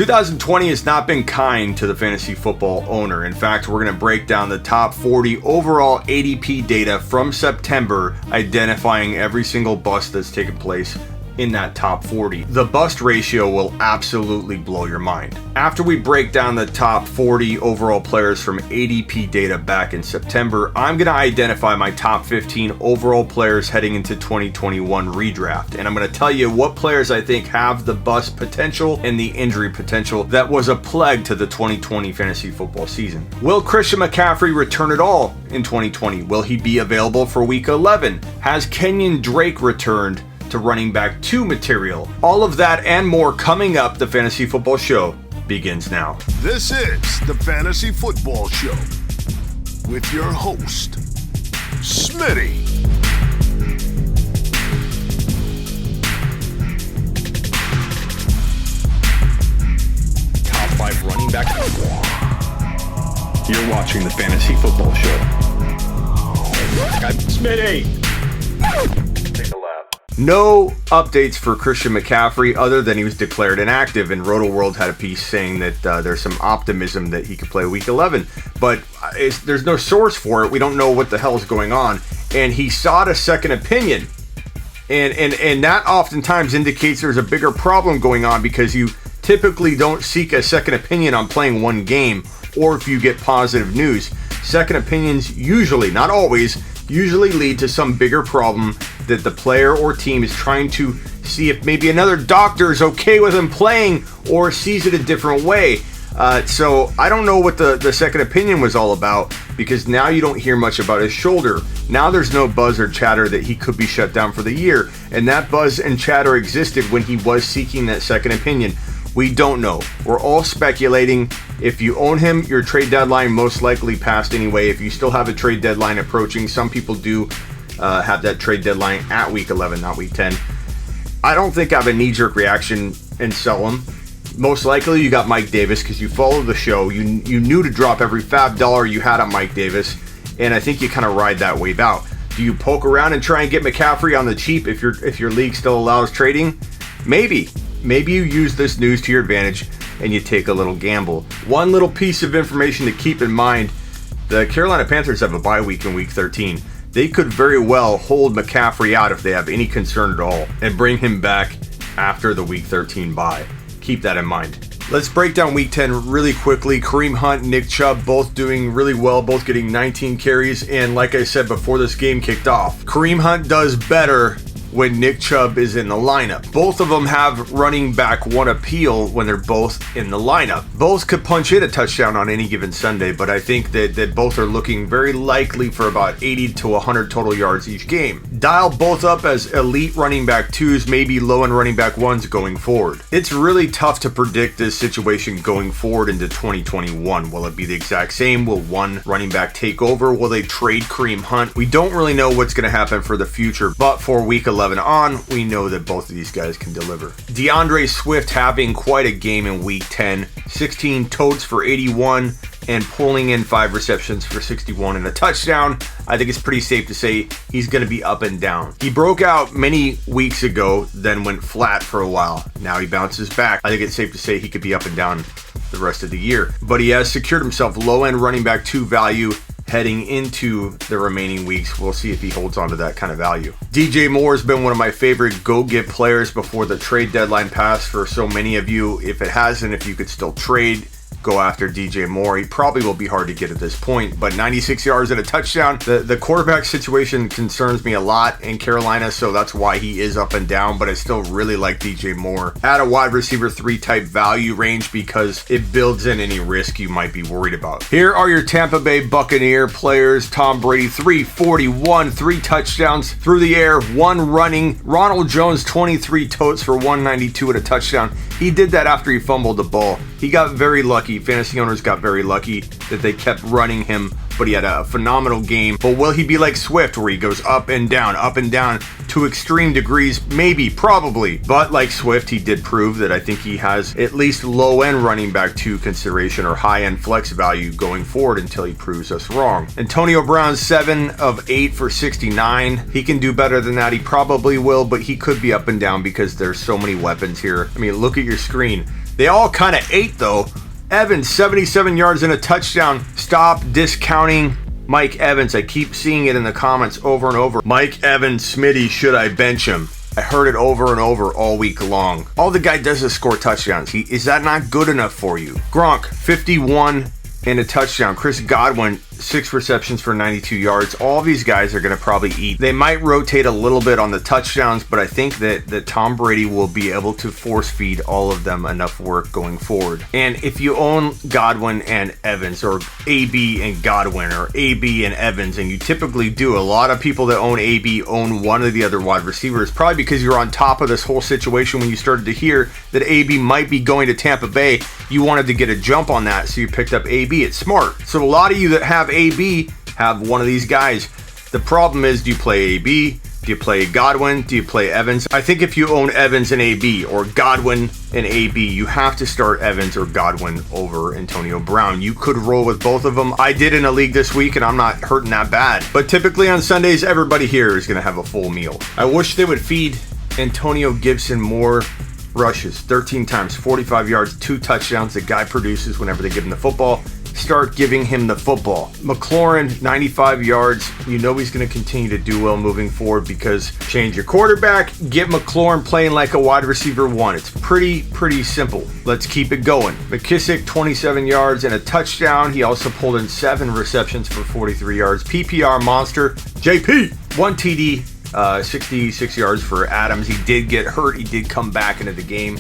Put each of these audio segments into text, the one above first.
2020 has not been kind to the fantasy football owner. In fact, we're going to break down the top 40 overall ADP data from September, identifying every single bust that's taken place in that top 40. The bust ratio will absolutely blow your mind. After we break down the top 40 overall players from ADP data back in September, I'm going to identify my top 15 overall players heading into 2021 redraft. And I'm going to tell you what players I think have the bust potential and the injury potential that was a plague to the 2020 fantasy football season. Will Christian McCaffrey return at all in 2020? Will he be available for week 11? Has Kenyan Drake returned to running back 2 material? All of that and more coming up. The Fantasy Football Show begins now. This is the Fantasy Football Show with your host, Smitty. Top 5 running back. You're watching the Fantasy Football Show. I'm Smitty. Take a lap. No updates for Christian McCaffrey other than he was declared inactive, and Roto World had a piece saying that there's some optimism that he could play week 11, but there's no source for it. We don't know what the hell is going on, and he sought a second opinion, and that oftentimes indicates there's a bigger problem going on, because you typically don't seek a second opinion on playing one game, or if you get positive news. Second opinions usually, not always, usually lead to some bigger problem that the player or team is trying to see if maybe another doctor is okay with him playing or sees it a different way. So I don't know what the second opinion was all about, because now you don't hear much about his shoulder. Now there's no buzz or chatter that he could be shut down for the year, and that buzz and chatter existed when he was seeking that second opinion. We don't know. We're all speculating. If you own him, your trade deadline most likely passed anyway. If you still have a trade deadline approaching, some people do have that trade deadline at week 11, not week 10. I don't think I have a knee-jerk reaction and sell him. Most likely you got Mike Davis, because you follow the show. You knew to drop every fab dollar you had on Mike Davis, and I think you kind of ride that wave out. Do you poke around and try and get McCaffrey on the cheap if your league still allows trading? Maybe you use this news to your advantage and you take a little gamble. One little piece of information to keep in mind: the Carolina Panthers have a bye week in week 13. They could very well hold McCaffrey out if they have any concern at all, and bring him back after the week 13 bye. Keep that in mind. Let's break down week 10 really quickly. Kareem Hunt, Nick Chubb, both doing really well, both getting 19 carries. And like I said before this game kicked off, Kareem Hunt does better when Nick Chubb is in the lineup. Both of them have running back 1 appeal when they're both in the lineup. Both could punch in a touchdown on any given Sunday, but I think that both are looking very likely for about 80 to 100 total yards each game. Dial both up as elite running back 2s, maybe low-end running back 1s going forward. It's really tough to predict this situation going forward into 2021. Will it be the exact same? Will one running back take over? Will they trade Kareem Hunt? We don't really know what's going to happen for the future, but for week 11 on, we know that both of these guys can deliver. DAndre Swift having quite a game in week 10, 16 totes for 81 and pulling in 5 receptions for 61 and a touchdown. I think it's pretty safe to say he's going to be up and down. He broke out many weeks ago, then went flat for a while. Now he bounces back. I think it's safe to say he could be up and down the rest of the year. But he has secured himself low-end running back 2 value heading into the remaining weeks. We'll see if he holds on to that kind of value. DJ Moore has been one of my favorite go-get players before the trade deadline passed for so many of you. If it hasn't, if you could still trade, go after DJ Moore. He probably will be hard to get at this point, but 96 yards and a touchdown. The quarterback situation concerns me a lot in Carolina, so that's why he is up and down, but I still really like DJ Moore at a wide receiver 3 type value range, because it builds in any risk you might be worried about. Here are your Tampa Bay Buccaneer players. Tom Brady, 341, 3 touchdowns through the air, 1 running. Ronald Jones, 23 totes for 192 and a touchdown. He did that after he fumbled the ball. He got very lucky. Fantasy owners got very lucky that they kept running him, but he had a phenomenal game. But will he be like Swift, where he goes up and down to extreme degrees? Maybe, probably. But like Swift, he did prove that I think he has at least low-end running back 2 consideration or high-end flex value going forward until he proves us wrong. Antonio Brown, 7 of 8 for 69. He can do better than that. He probably will, but he could be up and down because there's so many weapons here. I mean, look at your screen. They all kind of ate though. Evans, 77 yards and a touchdown. Stop discounting Mike Evans. I keep seeing it in the comments over and over. Mike Evans, Smitty, should I bench him? I heard it over and over all week long. All the guy does is score touchdowns. Is that not good enough for you? Gronk, 51 and a touchdown. Chris Godwin, 6 receptions for 92 yards. All these guys are going to probably eat. They might rotate a little bit on the touchdowns, but I think that Tom Brady will be able to force feed all of them enough work going forward. And if you own Godwin and Evans, or AB and Godwin, or AB and Evans, and you typically do, a lot of people that own AB own one of the other wide receivers, probably because you're on top of this whole situation when you started to hear that AB might be going to Tampa Bay. You wanted to get a jump on that, so you picked up AB. It's smart. So a lot of you that have AB have one of these guys. The problem is, do you play AB? Do you play Godwin? Do you play Evans? I think if you own Evans and AB, or Godwin and AB, you have to start Evans or Godwin over Antonio Brown. You could roll with both of them. I did in a league this week, and I'm not hurting that bad. But typically on Sundays, everybody here is going to have a full meal. I wish they would feed Antonio Gibson more rushes. 13 times, 45 yards, 2 touchdowns. The guy produces whenever they give him the football. Start giving him the football. McLaurin, 95 yards. You know he's going to continue to do well moving forward because change your quarterback, get McLaurin playing like a wide receiver 1. It's pretty simple. Let's keep it going. McKissic, 27 yards and a touchdown. He also pulled in 7 receptions for 43 yards. PPR monster. JP, 1 TD, 66 yards for Adams. He did get hurt. He did come back into the game.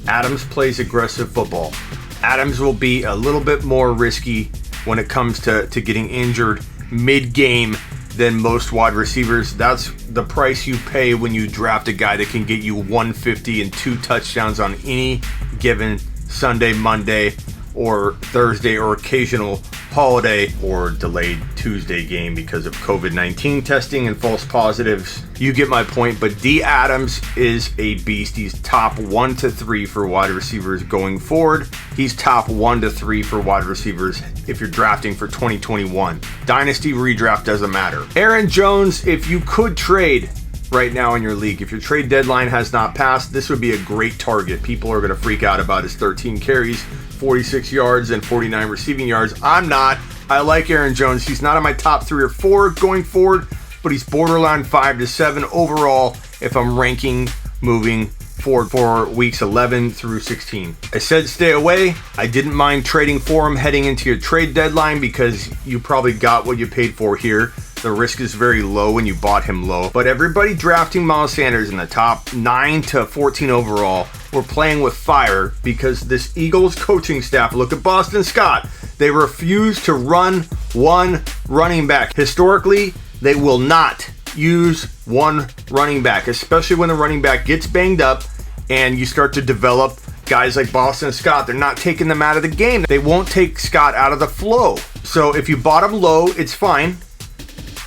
Adams plays aggressive football. Adams will be a little bit more risky when it comes to getting injured mid-game than most wide receivers. That's the price you pay when you draft a guy that can get you 150 and 2 touchdowns on any given Sunday, Monday, or Thursday, or occasional holiday or delayed Tuesday game because of COVID-19 testing and false positives. You get my point, but D. Adams is a beast. He's top 1 to 3 for wide receivers going forward. He's top 1 to 3 for wide receivers if you're drafting for 2021. Dynasty redraft doesn't matter. Aaron Jones, if you could trade right now in your league, if your trade deadline has not passed, this would be a great target. People are going to freak out about his 13 carries, 46 yards, and 49 receiving yards. I'm not. I like Aaron Jones. He's not in my top 3 or 4 going forward, but he's borderline 5 to 7 overall if I'm ranking moving forward for weeks 11 through 16. I said stay away. I didn't mind trading for him heading into your trade deadline because you probably got what you paid for here. The risk is very low when you bought him low. But everybody drafting Miles Sanders in the top 9 to 14 overall, we're playing with fire because this Eagles coaching staff, look at Boston Scott, they refuse to run one running back. Historically, they will not use one running back, especially when the running back gets banged up and you start to develop guys like Boston Scott. They're not taking them out of the game. They won't take Scott out of the flow. So if you bought him low, it's fine.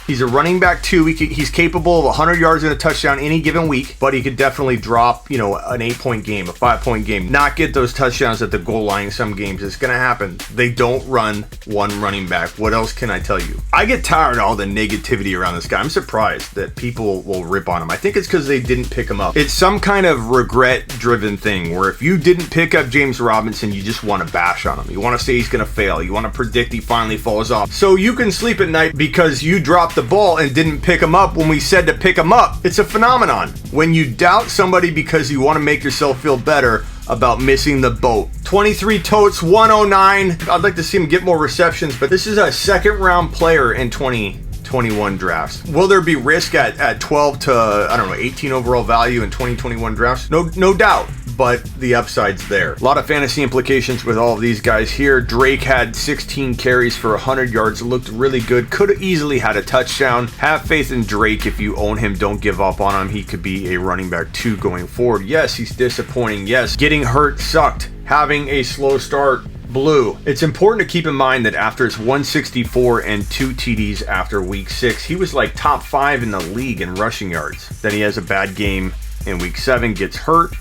He's a running back 2. He's capable of 100 yards and a touchdown any given week, but he could definitely drop, an 8-point game, a 5-point game, not get those touchdowns at the goal line in some games. It's going to happen. They don't run one running back. What else can I tell you? I get tired of all the negativity around this guy. I'm surprised that people will rip on him. I think it's because they didn't pick him up. It's some kind of regret-driven thing where if you didn't pick up James Robinson, you just want to bash on him. You want to say he's going to fail. You want to predict he finally falls off. So you can sleep at night because you dropped the ball and didn't pick him up when we said to pick him up. It's a phenomenon. When you doubt somebody because you want to make yourself feel better about missing the boat. 23 totes, 109. I'd like to see him get more receptions, but this is a second round player in 2021 drafts. Will there be risk at 12 to 18 overall value in 2021 drafts? No doubt, but the upside's there. A lot of fantasy implications with all of these guys here. Drake had 16 carries for 100 yards, looked really good, could have easily had a touchdown. Have faith in Drake. If you own him, don't give up on him. He could be a running back 2 going forward. Yes, he's disappointing. Yes, getting hurt sucked. Having a slow start blue. It's important to keep in mind that after his 164 and 2 TDs after week 6, he was like top 5 in the league in rushing yards. Then he has a bad game in week 7, gets hurt,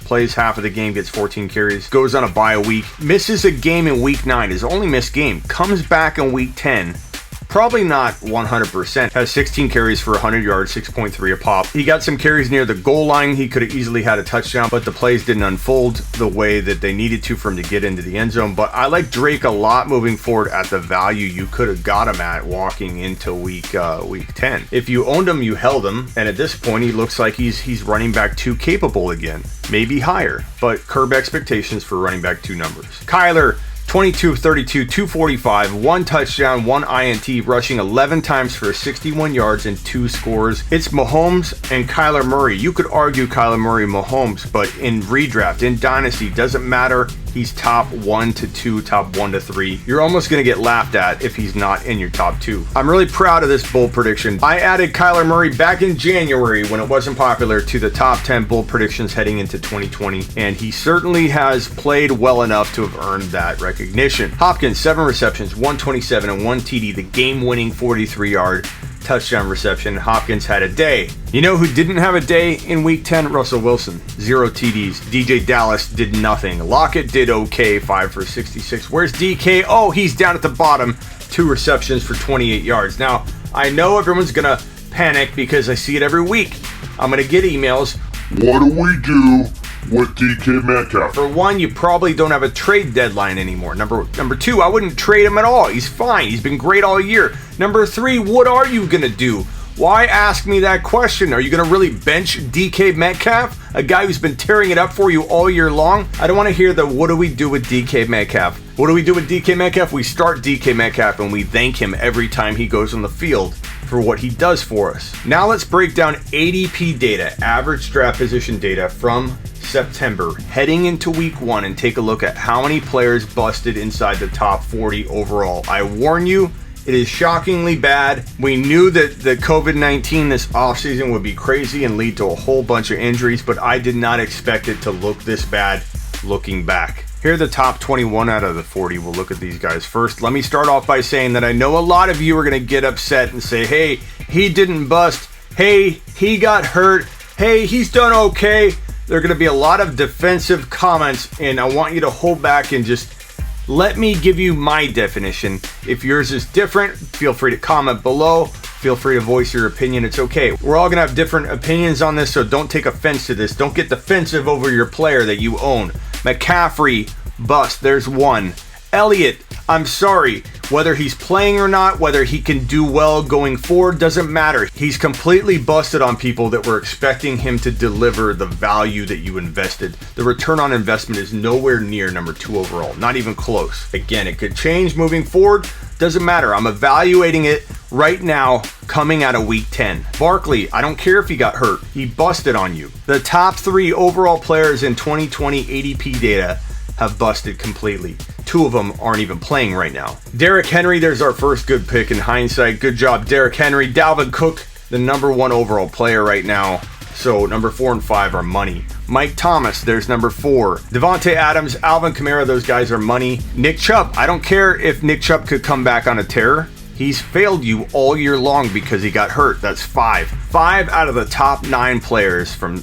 plays half of the game, gets 14 carries, goes on a bye week, misses a game in week 9, his only missed game, comes back in week 10 Probably not 100%. Has 16 carries for 100 yards, 6.3 a pop. He got some carries near the goal line. He could have easily had a touchdown, but the plays didn't unfold the way that they needed to for him to get into the end zone. But I like Drake a lot moving forward at the value you could have got him at walking into week 10. If you owned him, you held him, and at this point, he looks like he's running back 2 capable again. Maybe higher, but curb expectations for running back 2 numbers. Kyler, 22, 32, 245, 1 touchdown, 1 INT, rushing 11 times for 61 yards and 2 scores. It's Mahomes and Kyler Murray. You could argue Kyler Murray, Mahomes, but in redraft, in Dynasty, doesn't matter. He's top 1 to 2, top 1 to 3. You're almost going to get laughed at if he's not in your top 2. I'm really proud of this bold prediction. I added Kyler Murray back in January when it wasn't popular to the top 10 bold predictions heading into 2020, and he certainly has played well enough to have earned that recognition. Hopkins, 7 receptions, 127 and 1 TD, the game-winning 43-yard touchdown reception. Hopkins had a day. You know who didn't have a day in week 10? Russell Wilson, 0 TDs. DJ Dallas did nothing. Lockett did okay, 5 for 66. Where's DK? Oh, he's down at the bottom, 2 receptions for 28 yards. Now, I know everyone's gonna panic because I see it every week. I'm gonna get emails. What do we do with DK Metcalf? For one, you probably don't have a trade deadline anymore. Number 2, I wouldn't trade him at all. He's fine. He's been great all year. Number 3, what are you going to do? Why ask me that question? Are you going to really bench DK Metcalf, a guy who's been tearing it up for you all year long? I don't want to hear the what do we do with DK Metcalf. What do we do with DK Metcalf? We start DK Metcalf and we thank him every time he goes on the field for what he does for us. Now let's break down ADP data, average draft position data from September heading into week 1 and take a look at how many players busted inside the top 40 overall. I warn you, it is shockingly bad. We knew that the COVID-19 this offseason would be crazy and lead to a whole bunch of injuries, but I did not expect it to look this bad looking back. Here are the top 21 out of the 40. We'll look at these guys first. Let me start off by saying that I know a lot of you are going to get upset and say, hey, he didn't bust. Hey, he got hurt. Hey, he's done okay. There are going to be a lot of defensive comments, and I want you to hold back and just let me give you my definition. If yours is different, feel free to comment below. Feel free to voice your opinion. It's okay. We're all going to have different opinions on this, so don't take offense to this. Don't get defensive over your player that you own. McCaffrey, bust. There's 1. Elliott, I'm sorry. Whether he's playing or not, whether he can do well going forward, doesn't matter. He's completely busted on people that were expecting him to deliver the value that you invested. The return on investment is nowhere near number 2 overall, not even close. Again, it could change moving forward. Doesn't matter. I'm evaluating it right now coming out of week 10. Barkley, I don't care if he got hurt. He busted on you. The top 3 overall players in 2020 ADP data have busted completely. 2 of them aren't even playing right now. Derrick Henry, there's our first good pick in hindsight. Good job, Derrick Henry. Dalvin Cook, the number 1 overall player right now. So number 4 and 5 are money. Mike Thomas, there's number 4. Davante Adams, Alvin Kamara, those guys are money. Nick Chubb, I don't care if Nick Chubb could come back on a tear. He's failed you all year long because he got hurt. That's 5. 5 out of the top 9 players from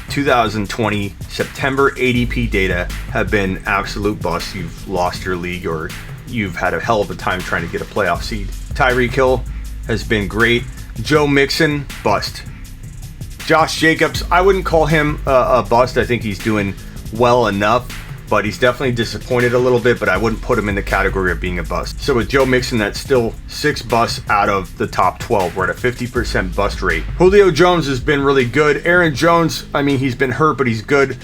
2020 September ADP data have been absolute busts. You've lost your league or you've had a hell of a time trying to get a playoff seed. Tyreek Hill has been great. Joe Mixon, bust. Josh Jacobs, I wouldn't call him a bust. I think he's doing well enough, but he's definitely disappointed a little bit, but I wouldn't put him in the category of being a bust. So with Joe Mixon, that's still 6 busts out of the top 12. We're at a 50% bust rate. Julio Jones has been really good. Aaron Jones, I mean, he's been hurt, but he's good.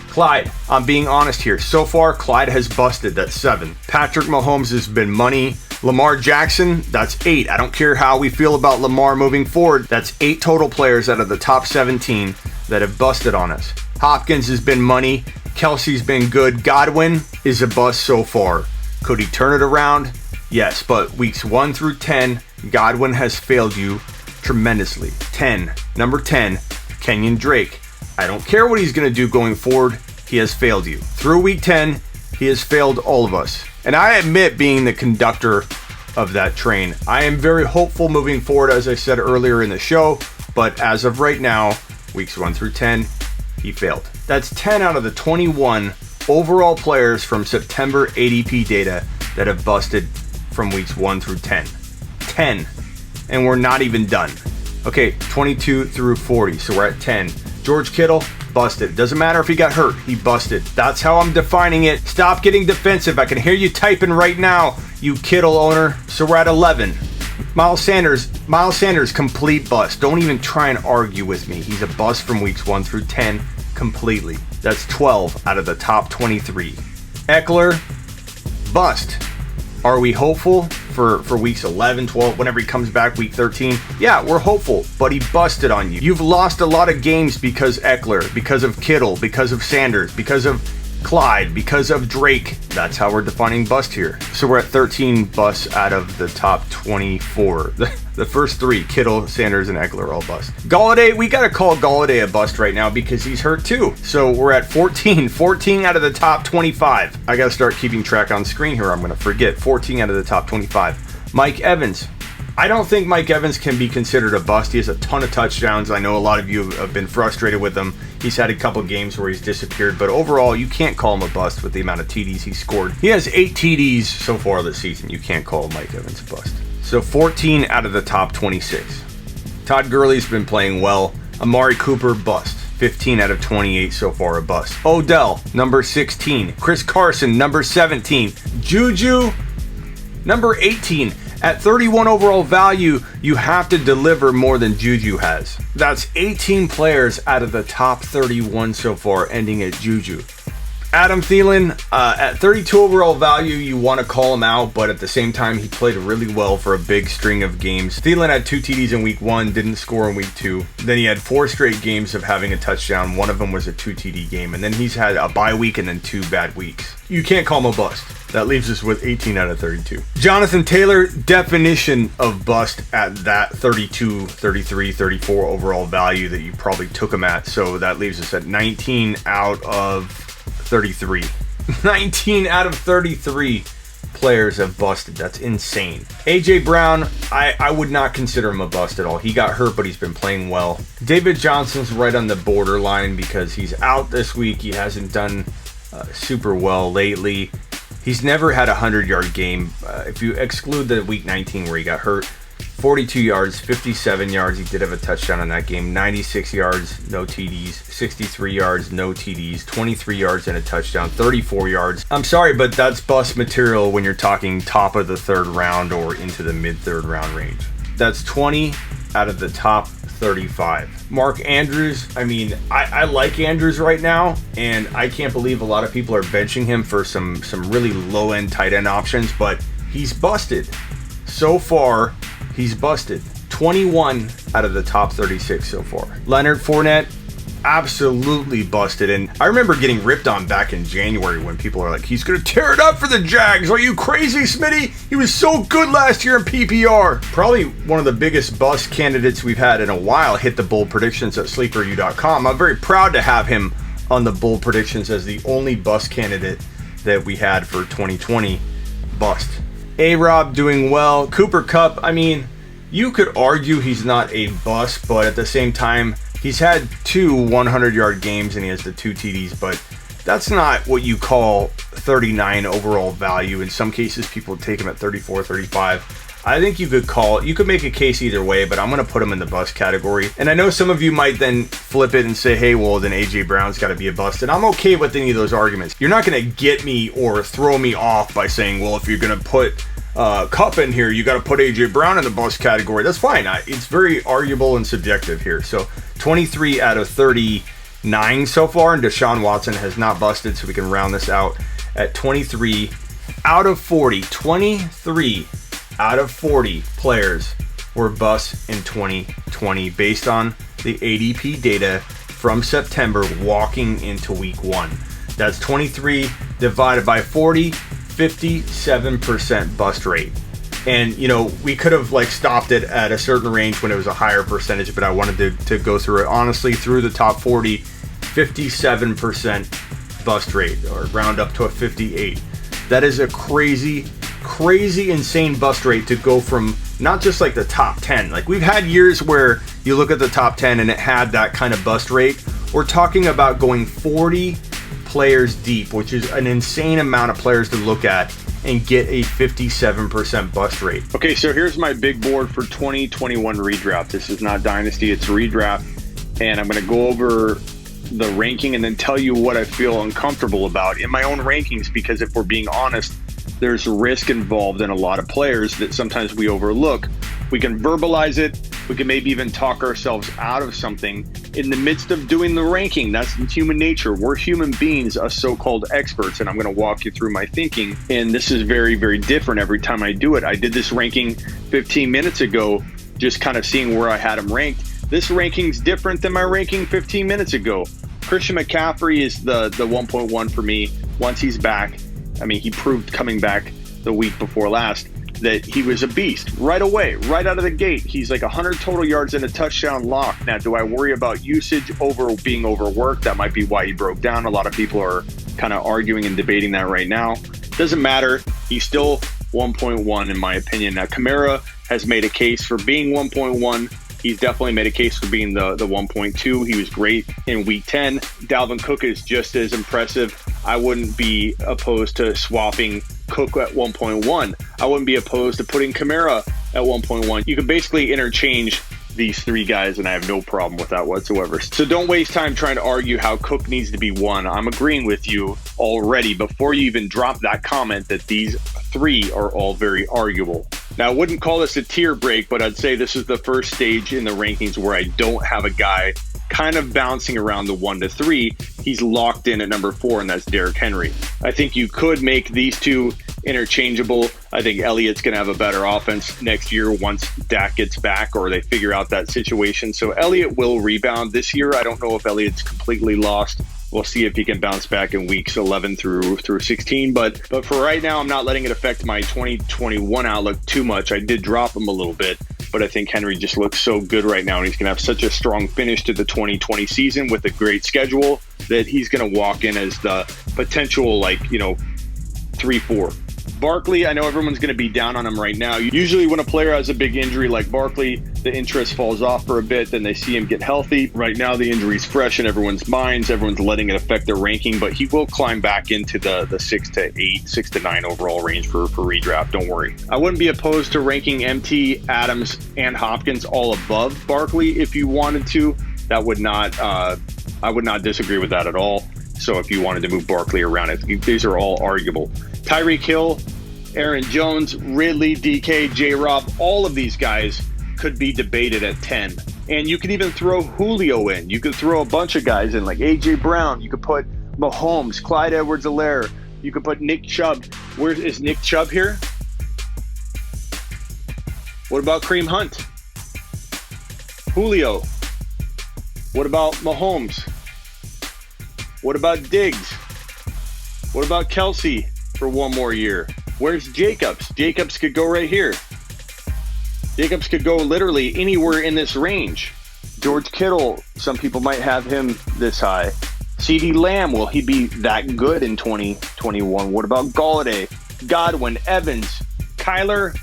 Clyde, I'm being honest here. So far, Clyde has busted. That's 7. Patrick Mahomes has been money. Lamar Jackson, that's 8. I don't care how we feel about Lamar moving forward. That's 8 total players out of the top 17 that have busted on us. Hopkins has been money. Kelce's been good. Godwin is a bust so far. Could he turn it around? Yes, but weeks 1 through 10, Godwin has failed you tremendously. 10. Number 10, Kenyan Drake. I don't care what he's going to do going forward. He has failed you. Through week 10, he has failed all of us. And I admit being the conductor of that train. I am very hopeful moving forward, as I said earlier in the show, but as of right now, weeks 1 through 10, he failed. That's 10 out of the 21 overall players from September ADP data that have busted from weeks 1 through 10. 10, and we're not even done. Okay, 22 through 40, so we're at 10. George Kittle, busted. Doesn't matter if he got hurt, he busted. That's how I'm defining it. Stop getting defensive. I can hear you typing right now, you Kittle owner. So we're at 11. Miles Sanders, complete bust. Don't even try and argue with me. He's a bust from weeks 1 through 10 completely. That's 12 out of the top 23. Eckler, bust. Are we hopeful for weeks 11, 12, whenever he comes back, week 13? Yeah, we're hopeful, but he busted on you. You've lost a lot of games because Eckler, because of Kittle, because of Sanders, because of Clyde, because of Drake. That's how we're defining bust here. So we're at 13 busts out of the top 24. The first 3, Kittle, Sanders, and Eckler, all bust. Golladay, we got to call Golladay a bust right now because he's hurt too. So we're at 14 out of the top 25. I got to start keeping track on screen here. I'm going to forget. 14 out of the top 25. Mike Evans. I don't think Mike Evans can be considered a bust. He has a ton of touchdowns. I know a lot of you have been frustrated with him. He's had a couple games where he's disappeared, but overall, you can't call him a bust with the amount of TDs he scored. He has 8 TDs so far this season. You can't call Mike Evans a bust. So 14 out of the top 26. Todd Gurley's been playing well. Amari Cooper, bust. 15 out of 28 so far, a bust. Odell, number 16. Chris Carson, number 17. Juju, number 18. At 31 overall value, you have to deliver more than Juju has. That's 18 players out of the top 31 so far, ending at Juju. Adam Thielen, at 32 overall value, you want to call him out, but at the same time, he played really well for a big string of games. Thielen had 2 TDs in week 1, didn't score in week 2. Then he had 4 straight games of having a touchdown. One of them was a 2 TD game, and then he's had a bye week and then 2 bad weeks. You can't call him a bust. That leaves us with 18 out of 32. Jonathan Taylor, definition of bust at that 32, 33, 34 overall value that you probably took him at. So that leaves us at 19 out of 33. 19 out of 33 players have busted. That's insane. AJ Brown, I would not consider him a bust at all. He got hurt, but he's been playing well. David Johnson's right on the borderline because he's out this week. He hasn't done super well lately. He's never had a 100-yard game. If you exclude the week 19 where he got hurt, 42 yards, 57 yards. He did have a touchdown in that game. 96 yards, no TDs. 63 yards, no TDs. 23 yards and a touchdown. 34 yards. I'm sorry, but that's bust material when you're talking top of the 3rd round or into the mid-3rd round range. That's 20 out of the top 35. Mark Andrews, I mean, I like Andrews right now, and I can't believe a lot of people are benching him for some really low-end tight end options, but he's busted. So far, he's busted. 21 out of the top 36 so far. Leonard Fournette, absolutely busted. And I remember getting ripped on back in January when people are like, he's going to tear it up for the Jags. Are you crazy, Smitty? He was so good last year in PPR. Probably one of the biggest bust candidates we've had in a while hit the bold predictions at sleeperu.com. I'm very proud to have him on the bold predictions as the only bust candidate that we had for 2020. Bust. A-Rob doing well. Cooper Kupp, I mean, you could argue he's not a bust, but at the same time, he's had 2 100-yard games and he has the 2 TDs, but that's not what you call 39 overall value. In some cases, people take him at 34, 35. I think you could make a case either way, but I'm going to put him in the bust category. And I know some of you might then flip it and say, hey, well, then AJ Brown's got to be a bust. And I'm okay with any of those arguments. You're not going to get me or throw me off by saying, well, if you're going to put Kupp in here, you got to put AJ Brown in the bust category. That's fine. It's very arguable and subjective here. So 23 out of 39 so far, and Deshaun Watson has not busted, so we can round this out at 23 out of 40. 23 out of 40 players were busts in 2020 based on the ADP data from September walking into week 1. That's 23 divided by 40, 57% bust rate. And, you know, we could have stopped it at a certain range when it was a higher percentage, but I wanted to go through it. Honestly, through the top 40, 57% bust rate, or round up to a 58. That is a crazy, insane bust rate to go from not just the top 10. We've had years where you look at the top 10 and it had that kind of bust rate. We're talking about going 40 players deep, which is an insane amount of players to look at, and get a 57% bust rate. Okay, so here's my big board for 2021 redraft. This is not Dynasty, it's redraft. And I'm going to go over the ranking and then tell you what I feel uncomfortable about in my own rankings, because if we're being honest, there's risk involved in a lot of players that sometimes we overlook. We can verbalize it. We can maybe even talk ourselves out of something in the midst of doing the ranking. That's human nature. We're human beings, us so-called experts, and I'm going to walk you through my thinking. And this is very, very different every time I do it. I did this ranking 15 minutes ago, just kind of seeing where I had him ranked. This ranking's different than my ranking 15 minutes ago. Christian McCaffrey is the 1.1 for me. Once he's back, I mean, he proved coming back the week before last that he was a beast right away, right out of the gate. He's like 100 total yards and a touchdown lock. Now, do I worry about usage over being overworked? That might be why he broke down. A lot of people are kind of arguing and debating that right now. Doesn't matter. He's still 1.1 in my opinion. Now, Kamara has made a case for being 1.1. He's definitely made a case for being the 1.2. He was great in week 10. Dalvin Cook is just as impressive. I wouldn't be opposed to swapping Cook at 1.1. I wouldn't be opposed to putting Kamara at 1.1. You can basically interchange these three guys, and I have no problem with that whatsoever. So don't waste time trying to argue how Cook needs to be one. I'm agreeing with you already before you even drop that comment that these three are all very arguable. Now, I wouldn't call this a tier break, but I'd say this is the first stage in the rankings where I don't have a guy kind of bouncing around the 1 to 3. He's locked in at number 4, and that's Derrick Henry. I think you could make these two interchangeable. I think Elliott's going to have a better offense next year once Dak gets back or they figure out that situation. So Elliott will rebound this year. I don't know if Elliott's completely lost. We'll see if he can bounce back in weeks 11 through 16. But for right now, I'm not letting it affect my 2021 outlook too much. I did drop him a little bit, but I think Henry just looks so good right now, and he's going to have such a strong finish to the 2020 season with a great schedule that he's going to walk in as the potential, 3-4. Barkley, I know everyone's going to be down on him right now. Usually when a player has a big injury like Barkley, the interest falls off for a bit, then they see him get healthy. Right now, the injury's fresh in everyone's minds. Everyone's letting it affect their ranking, but he will climb back into the 6 to 8, 6 to 9 overall range for redraft. Don't worry. I wouldn't be opposed to ranking MT, Adams, and Hopkins all above Barkley if you wanted to. That would not, I would not disagree with that at all. So if you wanted to move Barkley around it, these are all arguable. Tyreek Hill, Aaron Jones, Ridley, DK, J-Rob, all of these guys could be debated at 10. And you can even throw Julio in. You could throw a bunch of guys in like A.J. Brown. You could put Mahomes, Clyde Edwards-Helaire. You could put Nick Chubb. Where is Nick Chubb here? What about Kareem Hunt? Julio. What about Mahomes? What about Diggs? What about Kelce for one more year? Where's Jacobs? Jacobs could go right here. Jacobs could go literally anywhere in this range. George Kittle, some people might have him this high. CeeDee Lamb, will he be that good in 2021? What about Galladay, Godwin, Evans, Kyler?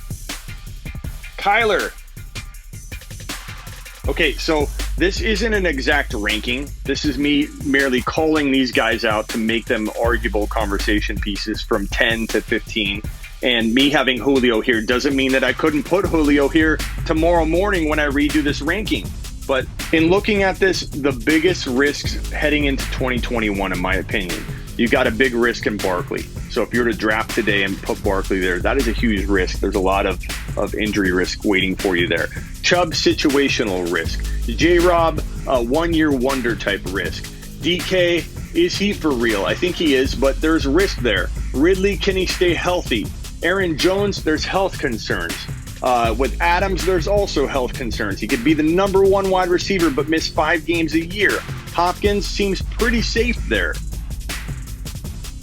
Okay, so this isn't an exact ranking. This is me merely calling these guys out to make them arguable conversation pieces from 10 to 15. And me having Julio here doesn't mean that I couldn't put Julio here tomorrow morning when I redo this ranking. But in looking at this, the biggest risks heading into 2021, in my opinion, you got a big risk in Barkley. So if you were to draft today and put Barkley there, that is a huge risk. There's a lot of injury risk waiting for you there. Chubb, situational risk. J-Rob, a one-year wonder type risk. DK, is he for real? I think he is, but there's risk there. Ridley, can he stay healthy? Aaron Jones, there's health concerns. With Adams, there's also health concerns. He could be the number 1 wide receiver, but miss 5 games a year. Hopkins seems pretty safe there.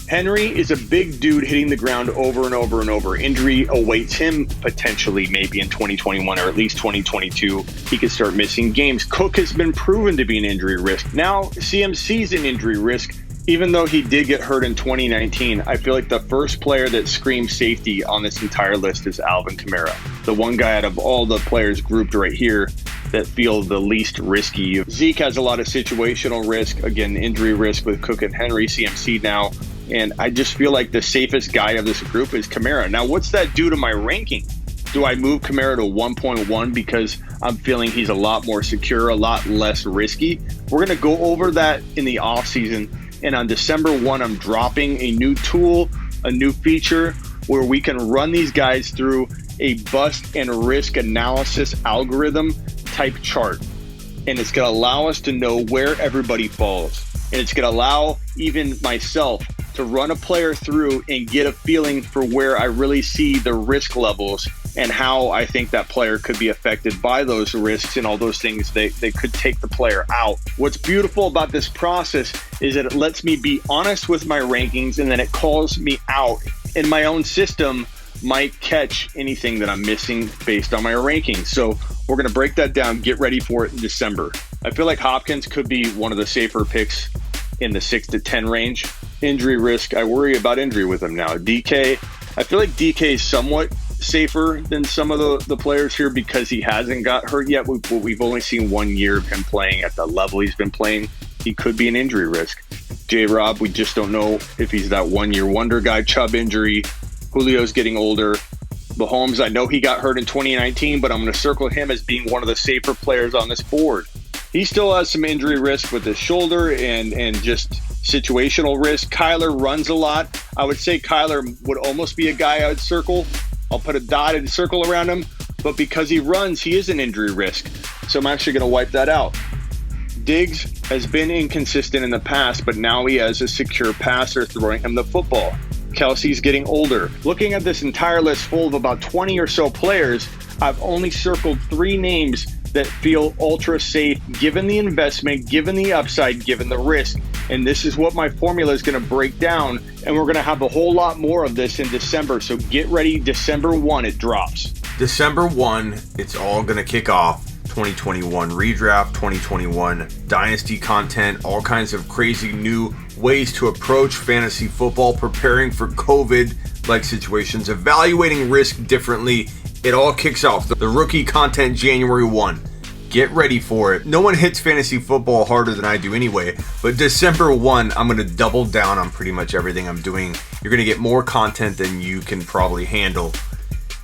Henry is a big dude hitting the ground over and over and over. Injury awaits him potentially maybe in 2021 or at least 2022. He could start missing games. Cook has been proven to be an injury risk. Now CMC's an injury risk. Even though he did get hurt in 2019, I feel like the first player that screams safety on this entire list is Alvin Kamara. The one guy out of all the players grouped right here that feel the least risky. Zeke has a lot of situational risk. Again, injury risk with Cook and Henry. CMC now And I just feel like the safest guy of this group is Kamara. Now, what's that do to my ranking? Do I move Kamara to 1.1 because I'm feeling he's a lot more secure, a lot less risky? We're going to go over that in the offseason. And on December 1, I'm dropping a new tool, a new feature where we can run these guys through a bust and risk analysis algorithm type chart. And it's going to allow us to know where everybody falls. And it's going to allow even myself to run a player through and get a feeling for where I really see the risk levels and how I think that player could be affected by those risks and all those things. They could take the player out. What's beautiful about this process is that it lets me be honest with my rankings, and then it calls me out in my own system might catch anything that I'm missing based on my rankings. So we're going to break that down. Get ready for it in December. I feel like Hopkins could be one of the safer picks in the 6 to 10 range. Injury risk, I worry about injury with him now. DK, I feel like DK is somewhat safer than some of the players here because he hasn't got hurt yet. We've only seen 1 year of him playing at the level he's been playing. He could be an injury risk. J-Rob, we just don't know if he's that 1 year wonder guy. Chubb injury. Julio's getting older. Mahomes, I know he got hurt in 2019, but I'm going to circle him as being one of the safer players on this board. He still has some injury risk with his shoulder and just situational risk. Kyler runs a lot. I would say Kyler would almost be a guy I would circle. I'll put a dotted circle around him, but because he runs, he is an injury risk. So I'm actually going to wipe that out. Diggs has been inconsistent in the past, but now he has a secure passer throwing him the football. Kelce's getting older. Looking at this entire list full of about 20 or so players, I've only circled 3 names that feel ultra safe given the investment, given the upside, given the risk. And this is what my formula is going to break down. And we're going to have a whole lot more of this in December. So get ready. December 1, it drops. December 1, it's all going to kick off. 2021 redraft, 2021 dynasty content, all kinds of crazy new ways to approach fantasy football, preparing for COVID-like situations, evaluating risk differently. It all kicks off. The rookie content January 1. Get ready for it. No one hits fantasy football harder than I do anyway, but December 1, I'm going to double down on pretty much everything I'm doing. You're going to get more content than you can probably handle.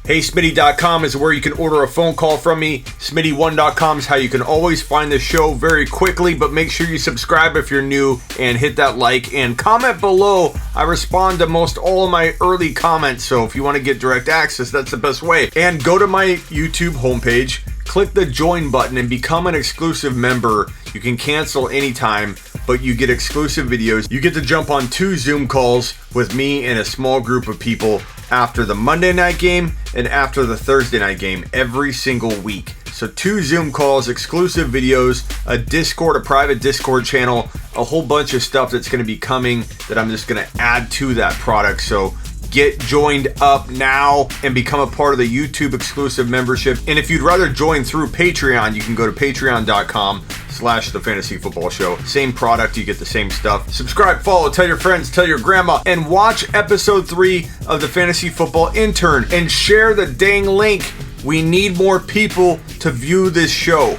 HeySmitty.com is where you can order a phone call from me. Smitty1.com is how you can always find the show very quickly, but make sure you subscribe if you're new and hit that like and comment below. I respond to most all of my early comments, so if you want to get direct access, that's the best way. And go to my YouTube homepage, click the join button and become an exclusive member. You can cancel anytime, but you get exclusive videos. You get to jump on 2 Zoom calls with me and a small group of people after the Monday night game and after the Thursday night game every single week. So 2 Zoom calls, exclusive videos, a Discord, a private Discord channel, a whole bunch of stuff that's going to be coming that I'm just going to add to that product. So get joined up now and become a part of the YouTube exclusive membership. And if you'd rather join through Patreon, you can go to patreon.com/The Fantasy Football Show. Same product, you get the same stuff. Subscribe, follow, tell your friends, tell your grandma, and watch episode 3 of The Fantasy Football Intern and share the dang link. We need more people to view this show.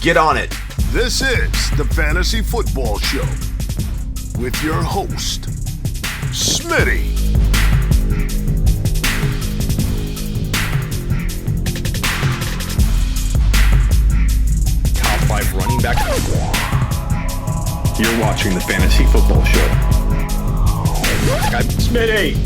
Get on it. This is The Fantasy Football Show with your host, Smitty. Top 5 running back. You're watching the Fantasy Football Show. I'm Smitty.